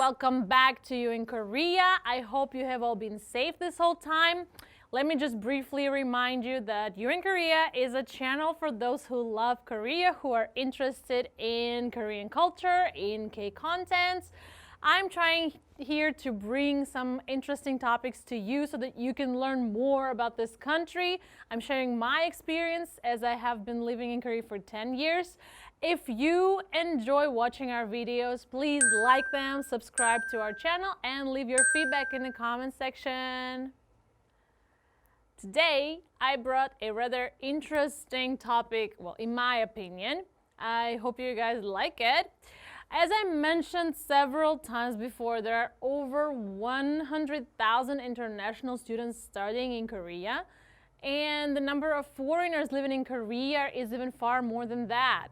welcome back to You in Korea. I hope you have all been safe this whole time. Let me just briefly remind you that You in Korea is a channel for those who love Korea, who are interested in Korean culture, in K-contents. I'm trying here to bring some interesting topics to you so that you can learn more about this country. I'm sharing my experience as I have been living in Korea for 10 years. If you enjoy watching our videos, please like them, subscribe to our channel, and leave your feedback in the comment section. Today, I brought a rather interesting topic, well, in my opinion. I hope you guys like it. As I mentioned several times before, there are over 100,000 international students studying in Korea, and the number of foreigners living in Korea is even far more than that.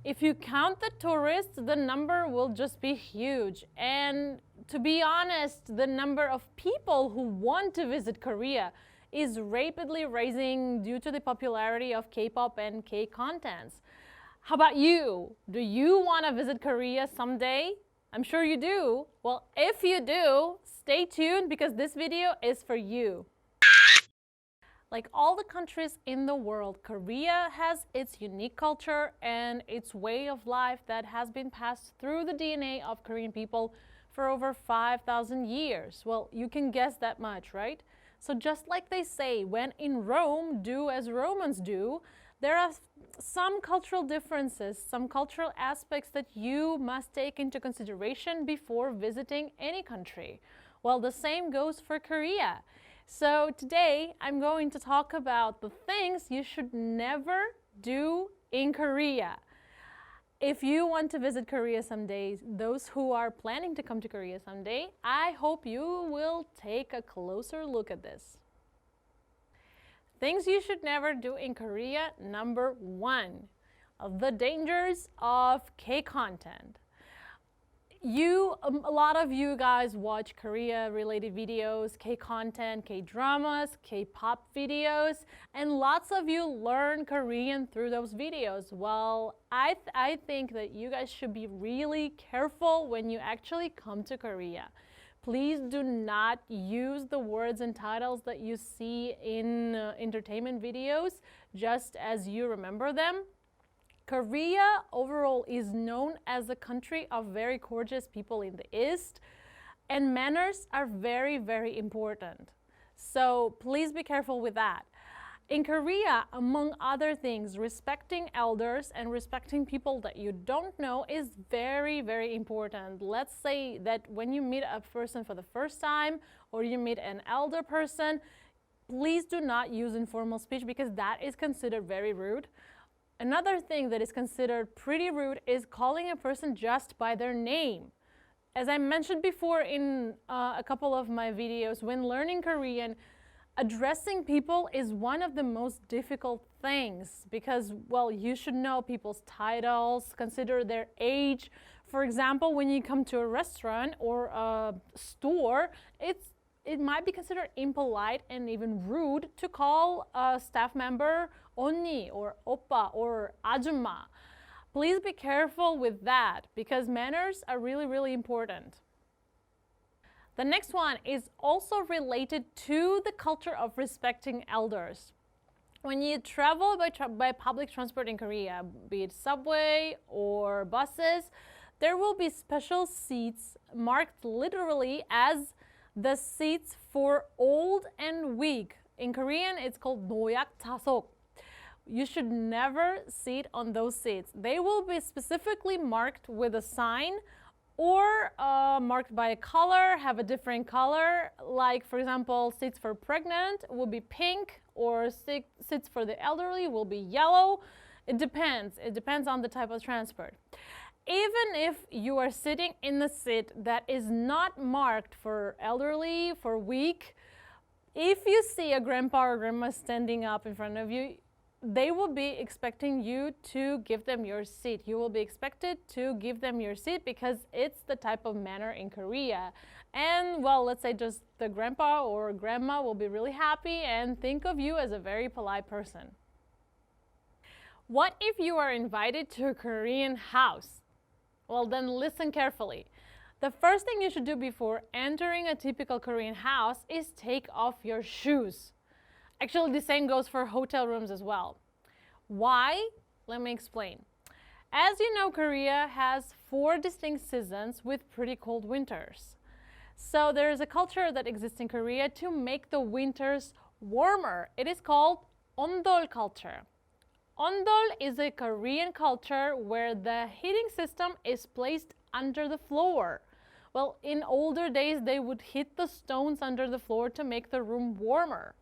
If you count the tourists, the number will just be huge. And to be honest, the number of people who want to visit Korea is rapidly rising due to the popularity of K-pop and K-contents. How about you? Do you want to visit Korea someday? I'm sure you do. Well, if you do, stay tuned because this video is for you. Like all the countries in the world, Korea has its unique culture and its way of life that has been passed through the DNA of Korean people for over 5,000 years. Well, you can guess that much, right? So just like they say, when in Rome, do as Romans do, there are some cultural differences, some cultural aspects that you must take into consideration before visiting any country. Well, the same goes for Korea. So today, I'm going to talk about the things you should never do in Korea. If you want to visit Korea someday, those who are planning to come to Korea someday, I hope you will take a closer look at this. Things you should never do in Korea. Number 1, the dangers of K-content. A lot of you guys watch Korea-related videos, K-content, K-dramas, K-pop videos, and lots of you learn Korean through those videos. Well, I think that you guys should be really careful when you actually come to Korea. Please do not use the words and titles that you see in entertainment videos just as you remember them. Korea overall is known as a country of very gorgeous people in the East, and manners are very, very important. So please be careful with that. In Korea, among other things, respecting elders and respecting people that you don't know is very, very important. Let's say that when you meet a person for the first time or you meet an elder person, please do not use informal speech because that is considered very rude. Another thing that is considered pretty rude is calling a person just by their name. As I mentioned before in a couple of my videos, when learning Korean, addressing people is one of the most difficult things because, well, you should know people's titles, consider their age. For example, when you come to a restaurant or a store, it might be considered impolite and even rude to call a staff member 언니 or oppa or 아줌마. Please be careful with that because manners are really, really important. The next one is also related to the culture of respecting elders. When you travel by public transport in Korea, be it subway or buses, there will be special seats marked literally as the seats for old and weak. In Korean, it's called 노약자석. You should never sit on those seats. They will be specifically marked with a sign or marked by a color, have a different color. Like, for example, seats for pregnant will be pink or seats for the elderly will be yellow. It depends. It depends on the type of transport. Even if you are sitting in a seat that is not marked for elderly, for weak, if you see a grandpa or grandma standing up in front of you, they will be expecting you to give them your seat. You will be expected to give them your seat because it's the type of manner in Korea. And, well, let's say just the grandpa or grandma will be really happy and think of you as a very polite person. What if you are invited to a Korean house? Well, then listen carefully. The first thing you should do before entering a typical Korean house is take off your shoes. Actually, the same goes for hotel rooms as well. Why? Let me explain. As you know, Korea has 4 distinct seasons with pretty cold winters. So there is a culture that exists in Korea to make the winters warmer. It is called ondol culture. Ondol is a Korean culture where the heating system is placed under the floor. Well, in older days, they would hit the stones under the floor to make the room warmer.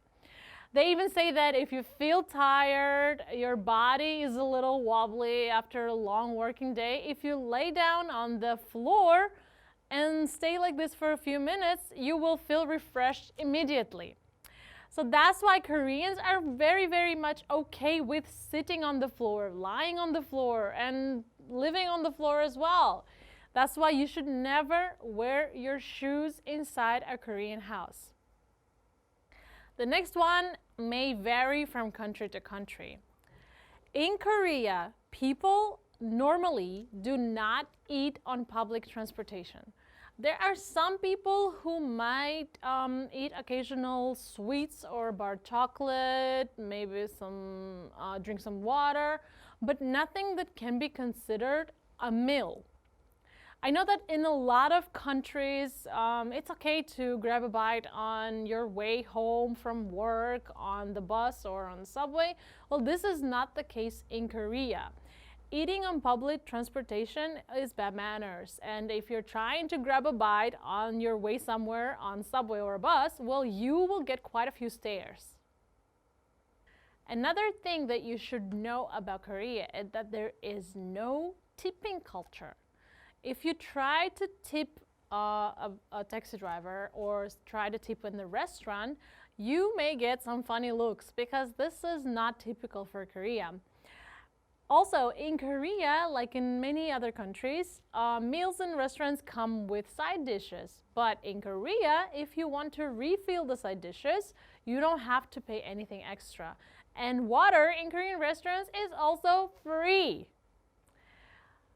They even say that if you feel tired, your body is a little wobbly after a long working day, if you lay down on the floor and stay like this for a few minutes, you will feel refreshed immediately. So that's why Koreans are very, very much okay with sitting on the floor, lying on the floor, and living on the floor as well. That's why you should never wear your shoes inside a Korean house. The next one may vary from country to country. In Korea, people normally do not eat on public transportation. There are some people who might eat occasional sweets or bar chocolate, maybe drink some water, but nothing that can be considered a meal. I know that in a lot of countries, it's okay to grab a bite on your way home from work, on the bus or on the subway. Well, this is not the case in Korea. Eating on public transportation is bad manners, and if you're trying to grab a bite on your way somewhere on subway or a bus, well, you will get quite a few stares. Another thing that you should know about Korea is that there is no tipping culture. If you try to tip a taxi driver or try to tip in the restaurant, you may get some funny looks because this is not typical for Korea. Also, in Korea, like in many other countries, meals in restaurants come with side dishes. But in Korea, if you want to refill the side dishes, you don't have to pay anything extra. And water in Korean restaurants is also free.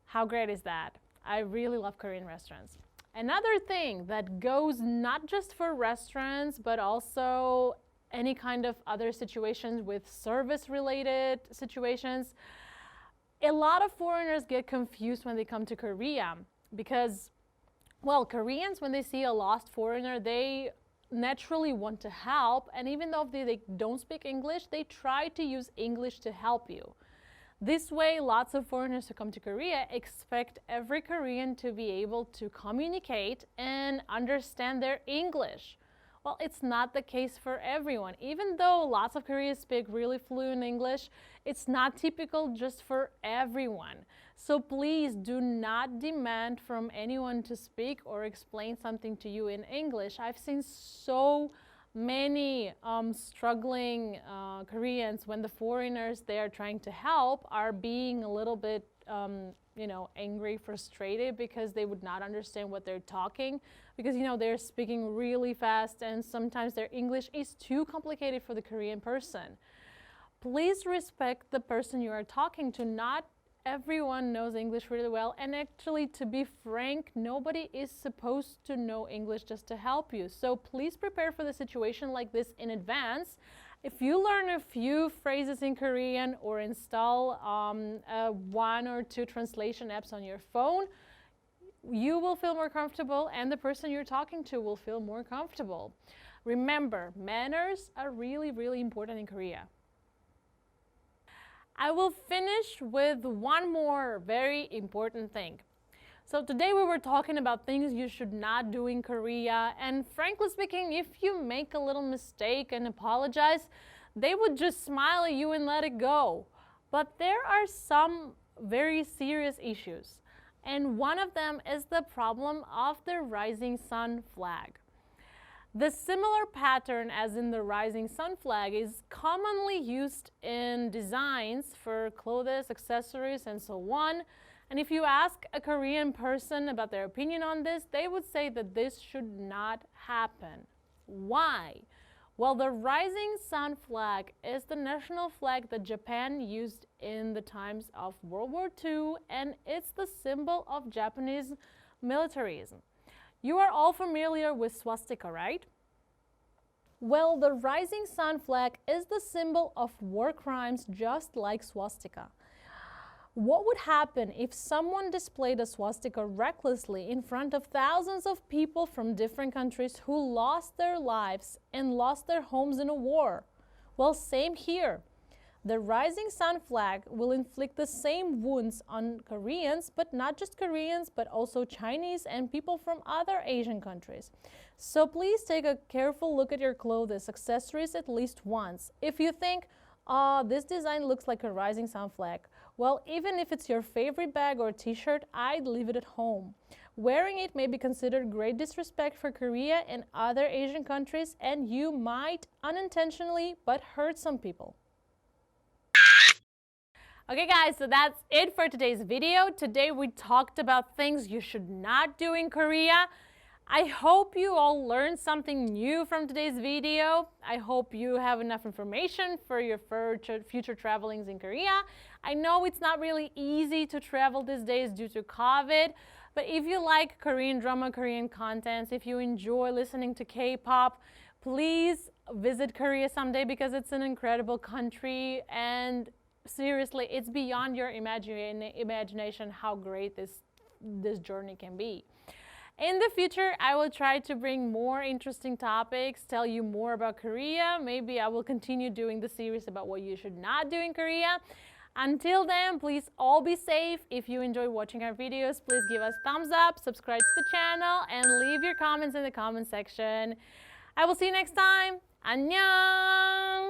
How great is that? I really love Korean restaurants. Another thing that goes not just for restaurants, but also any kind of other situations with service-related situations, a lot of foreigners get confused when they come to Korea because, well, Koreans, when they see a lost foreigner, they naturally want to help, and even though they don't speak English, they try to use English to help you. This way, lots of foreigners who come to Korea expect every Korean to be able to communicate and understand their English. Well, it's not the case for everyone. Even though lots of Koreans speak really fluent English, it's not typical just for everyone. So please do not demand from anyone to speak or explain something to you in English. I've seen so many struggling Koreans when the foreigners they are trying to help are being a little bit angry, frustrated because they would not understand what they're talking because they're speaking really fast and sometimes their English is too complicated for the Korean person. Please respect the person you are talking to. Not everyone knows English really well, and actually, to be frank, nobody is supposed to know English just to help you. So please prepare for the situation like this in advance. If you learn a few phrases in Korean or install 1 or 2 translation apps on your phone, you will feel more comfortable and the person you're talking to will feel more comfortable. Remember, manners are really, really important in Korea. I will finish with one more very important thing. So today we were talking about things you should not do in Korea, and frankly speaking, if you make a little mistake and apologize, they would just smile at you and let it go. But there are some very serious issues, and one of them is the problem of the rising sun flag. The similar pattern as in the rising sun flag is commonly used in designs for clothes, accessories, and so on. And if you ask a Korean person about their opinion on this, they would say that this should not happen. Why? Well, the rising sun flag is the national flag that Japan used in the times of World War II, and it's the symbol of Japanese militarism. You are all familiar with swastika, right? Well, the rising sun flag is the symbol of war crimes, just like swastika. What would happen if someone displayed a swastika recklessly in front of thousands of people from different countries who lost their lives and lost their homes in a war? Well, same here. The rising sun flag will inflict the same wounds on Koreans, but not just Koreans, but also Chinese and people from other Asian countries. So please take a careful look at your clothes, accessories at least once. If you think, oh, this design looks like a rising sun flag, well, even if it's your favorite bag or t-shirt, I'd leave it at home. Wearing it may be considered great disrespect for Korea and other Asian countries, and you might unintentionally but hurt some people. Okay guys, so that's it for today's video. Today we talked about things you should not do in Korea. I hope you all learned something new from today's video. I hope you have enough information for your future travelings in Korea. I know it's not really easy to travel these days due to COVID, but if you like Korean drama, Korean contents, if you enjoy listening to K-pop, please visit Korea someday because it's an incredible country, and seriously, it's beyond your imagination how great this journey can be. In the future, I will try to bring more interesting topics, tell you more about Korea. Maybe I will continue doing the series about what you should not do in Korea. Until then, please all be safe. If you enjoy watching our videos, please give us thumbs up, subscribe to the channel, and leave your comments in the comment section. I will see you next time. 안녕!